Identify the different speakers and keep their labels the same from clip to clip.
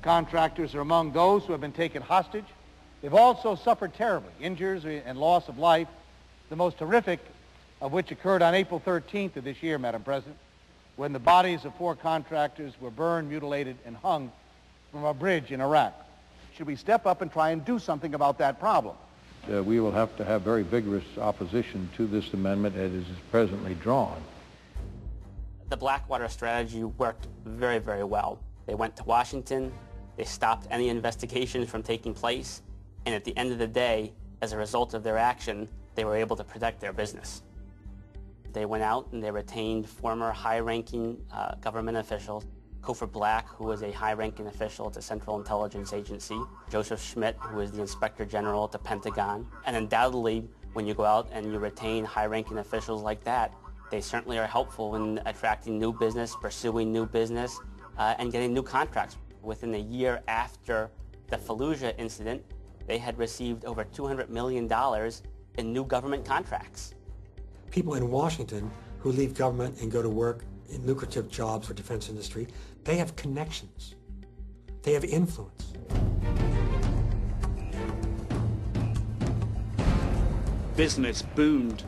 Speaker 1: contractors are among those who have been taken hostage. They've also suffered terribly, injuries and loss of life, the most horrific of which occurred on April 13th of this year, Madam President, when the bodies of 4 contractors were burned, mutilated, and hung from a bridge in Iraq. Should we step up and try and do something about that problem?
Speaker 2: We will have to have very vigorous opposition to this amendment as it is presently drawn.
Speaker 3: The Blackwater strategy worked very, very well. They went to Washington, they stopped any investigations from taking place, and at the end of the day, as a result of their action, they were able to protect their business. They went out and they retained former high-ranking government officials. Cofer Black, who was a high-ranking official at the Central Intelligence Agency, Joseph Schmidt, who was the Inspector General at the Pentagon. And undoubtedly, when you go out and you retain high-ranking officials like that, they certainly are helpful in attracting new business, pursuing new business, and getting new contracts. Within a year after the Fallujah incident, they had received over $200 million in new government contracts.
Speaker 4: People in Washington who leave government and go to work in lucrative jobs for defense industry, they have connections. They have influence.
Speaker 5: Business boomed.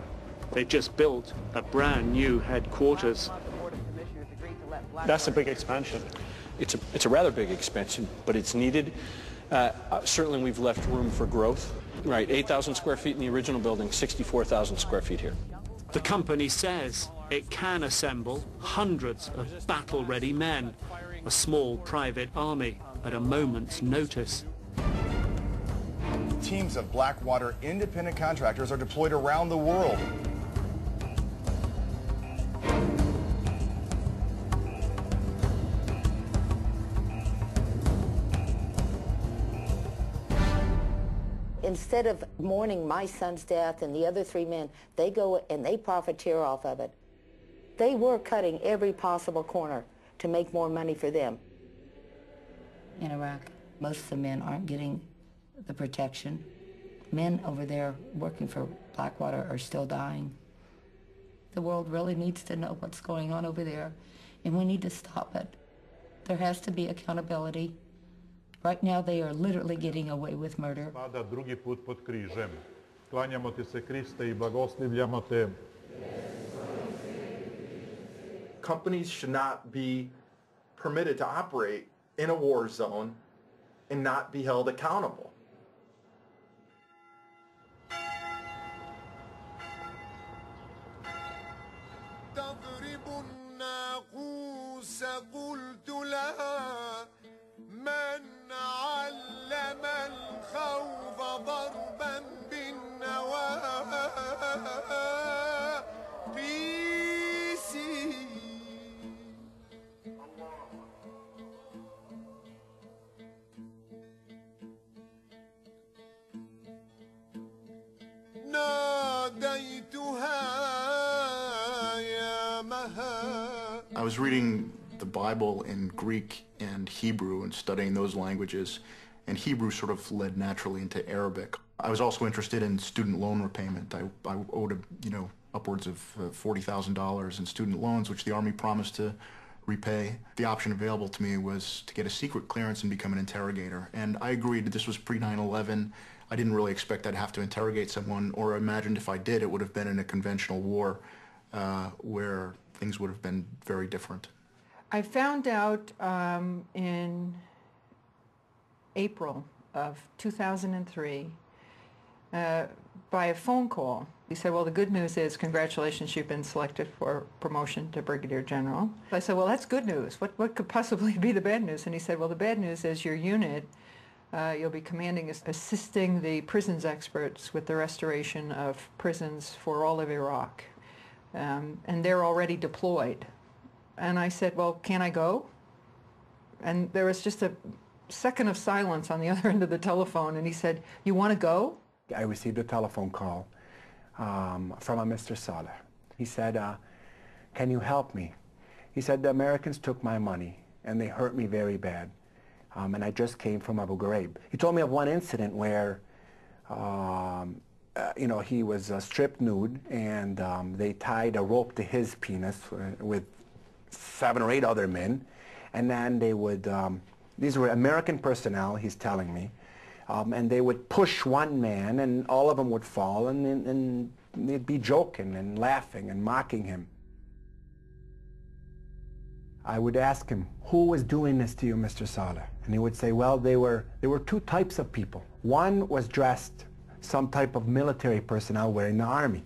Speaker 5: They just built a brand new headquarters.
Speaker 6: That's a big expansion. It's a rather big expansion, but it's needed. Certainly we've left room for growth. Right, 8,000 square feet in the original building, 64,000 square feet here.
Speaker 5: The company says it can assemble hundreds of battle-ready men, a small private army at a moment's notice.
Speaker 7: Teams of Blackwater independent contractors are deployed around the world.
Speaker 8: Instead of mourning my son's death and the other 3 men, they go and they profiteer off of it. They were cutting every possible corner to make more money for them.
Speaker 9: In Iraq, most of the men aren't getting the protection. Men over there working for Blackwater are still dying. The world really needs to know what's going on over there, and we need to stop it. There has to be accountability. Right now, they are literally getting away with murder.
Speaker 10: Drugi put pod križem. Klanjamo ti se, Kriste, I blagoslivljamo te.
Speaker 11: Companies should not be permitted to operate in a war zone and not be held accountable.
Speaker 12: I was reading the Bible in Greek and Hebrew and studying those languages, and Hebrew sort of led naturally into Arabic. I was also interested in student loan repayment. I owed, upwards of $40,000 in student loans, which the Army promised to repay. The option available to me was to get a secret clearance and become an interrogator. And I agreed that this was pre-9/11. I didn't really expect I'd have to interrogate someone, or imagined if I did, it would have been in a conventional war where things would have been very different.
Speaker 13: I found out in April of 2003 by a phone call. He said, well, the good news is, congratulations, you've been selected for promotion to Brigadier General. I said, well, that's good news. What could possibly be the bad news? And he said, well, the bad news is your unit, you'll be commanding, assisting the prisons experts with the restoration of prisons for all of Iraq. And they're already deployed. And I said, well, can I go? And there was just a second of silence on the other end of the telephone, and he said, you want to go?
Speaker 14: I received a telephone call from a Mr. Saleh. He said, can you help me? He said, the Americans took my money, and they hurt me very bad. And I just came from Abu Ghraib. He told me of one incident where he was stripped nude, and they tied a rope to his penis with 7 or 8 other men, and then they would These were American personnel, he's telling me, and they would push one man and all of them would fall, and they'd be joking and laughing and mocking him. I would ask him, who was doing this to you, Mr. Saleh? And he would say, well, there were two types of people. One was dressed some type of military personnel wearing the army.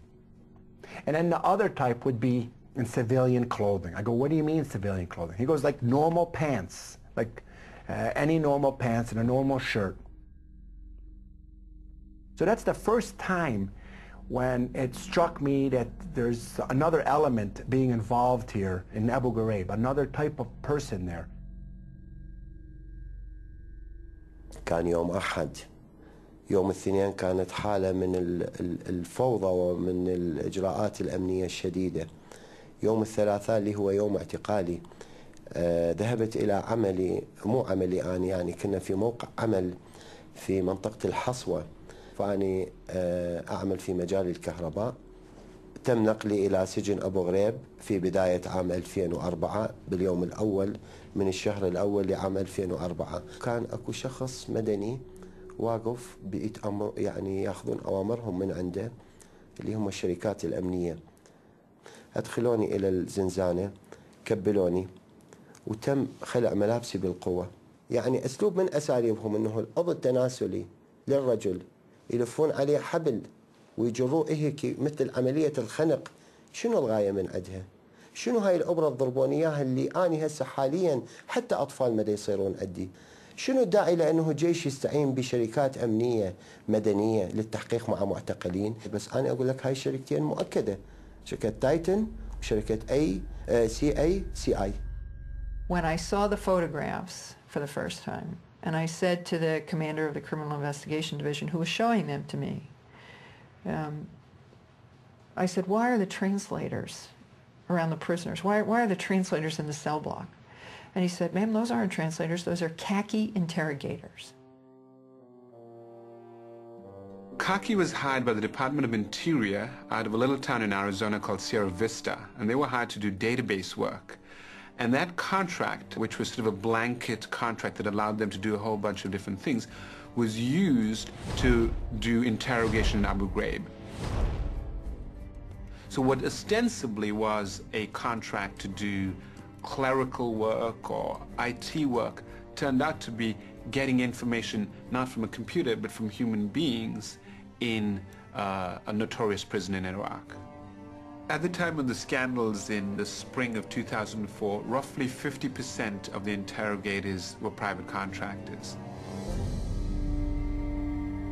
Speaker 14: And then the other type would be in civilian clothing. I go, what do you mean civilian clothing? He goes, like normal pants, like any normal pants and a normal shirt. So that's the first time when it struck me that there's another element being involved here in Abu Ghraib, another type of person there.
Speaker 15: كان يوم أحد. يوم الاثنين كانت حالة من الفوضى ومن الإجراءات الأمنية الشديدة. يوم الثلاثاء اللي هو يوم اعتقالي ذهبت إلى عملي، مو عملي أنا يعني كنا في موقع عمل في منطقة الحصوة، فأني أعمل في مجال الكهرباء. تم نقلي إلى سجن أبو غريب في بداية عام 2004 باليوم الأول من الشهر الأول لعام 2004. كان أكو شخص مدني واقف بيتأمر يعني ياخذون أوامرهم من عنده اللي هم الشركات الأمنية. أدخلوني إلى الزنزانة، كبلوني وتم خلع ملابسي بالقوة. يعني أسلوب من أساليبهم أنه القبض التناسلي للرجل يلفون عليه حبل ويجروه هيك مثل عملية الخنق. شنو الغاية من عندها؟ شنو هاي الأبرة تضربون إياها اللي أنا هسه حاليا حتى أطفال مدى يصيرون عندي؟ شنو الداعي لأنه جيش يستعين بشركات أمنية مدنية للتحقيق مع معتقلين؟ بس أنا أقول لك هاي الشركتين مؤكدة، شركة تايتن وشركة CI.
Speaker 13: When I saw the photographs for the first time, and I said to the commander of the Criminal Investigation Division who was showing them to me, I said, why are the translators around the prisoners? Why are the translators in the cell block? And he said, ma'am, those aren't translators, those are khaki interrogators.
Speaker 16: Khaki was hired by the Department of Interior out of a little town in Arizona called Sierra Vista, and they were hired to do database work. And that contract, which was sort of a blanket contract that allowed them to do a whole bunch of different things, was used to do interrogation in Abu Ghraib. So what ostensibly was a contract to do clerical work or IT work turned out to be getting information not from a computer but from human beings in a notorious prison in Iraq. At the time of the scandals in the spring of 2004, roughly 50% of the interrogators were private contractors.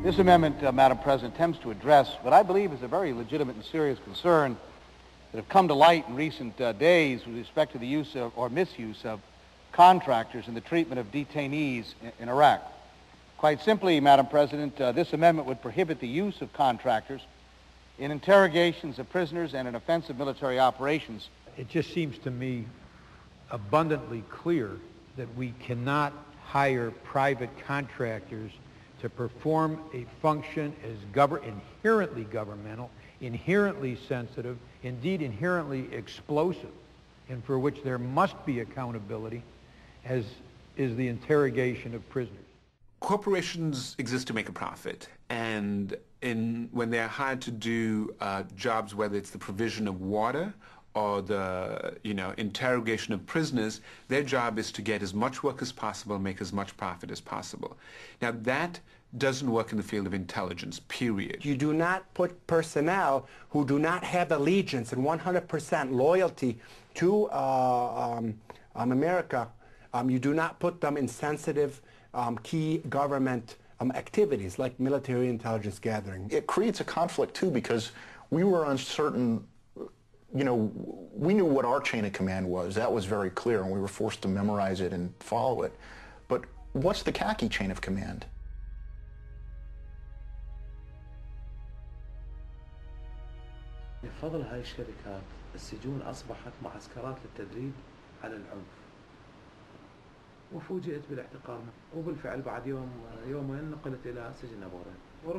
Speaker 1: This amendment, Madam President, attempts to address what I believe is a very legitimate and serious concern that have come to light in recent days with respect to the use of, or misuse of, contractors in the treatment of detainees in Iraq. Quite simply, Madam President, this amendment would prohibit the use of contractors in interrogations of prisoners and in offensive military operations.
Speaker 2: It just seems to me abundantly clear that we cannot hire private contractors to perform a function as inherently governmental, inherently sensitive, indeed inherently explosive, and for which there must be accountability, as is the interrogation of prisoners.
Speaker 16: Corporations exist to make a profit, and when they're hired to do jobs, whether it's the provision of water or the interrogation of prisoners, their job is to get as much work as possible, make as much profit as possible. Now that doesn't work in the field of intelligence, period.
Speaker 14: You do not put personnel who do not have allegiance and 100% loyalty to America, you do not put them in sensitive key government activities like military intelligence gathering.
Speaker 12: It creates a conflict too because we were uncertain, we knew what our chain of command was. That was very clear and we were forced to memorize it and follow it. But what's the khaki chain of command?
Speaker 17: بفضل هاي الشركات السجون أصبحت معسكرات للتدريب على العنف وفوجئت بالاعتقال وبالفعل بعد يومين نقلت إلى سجن أبو غريب.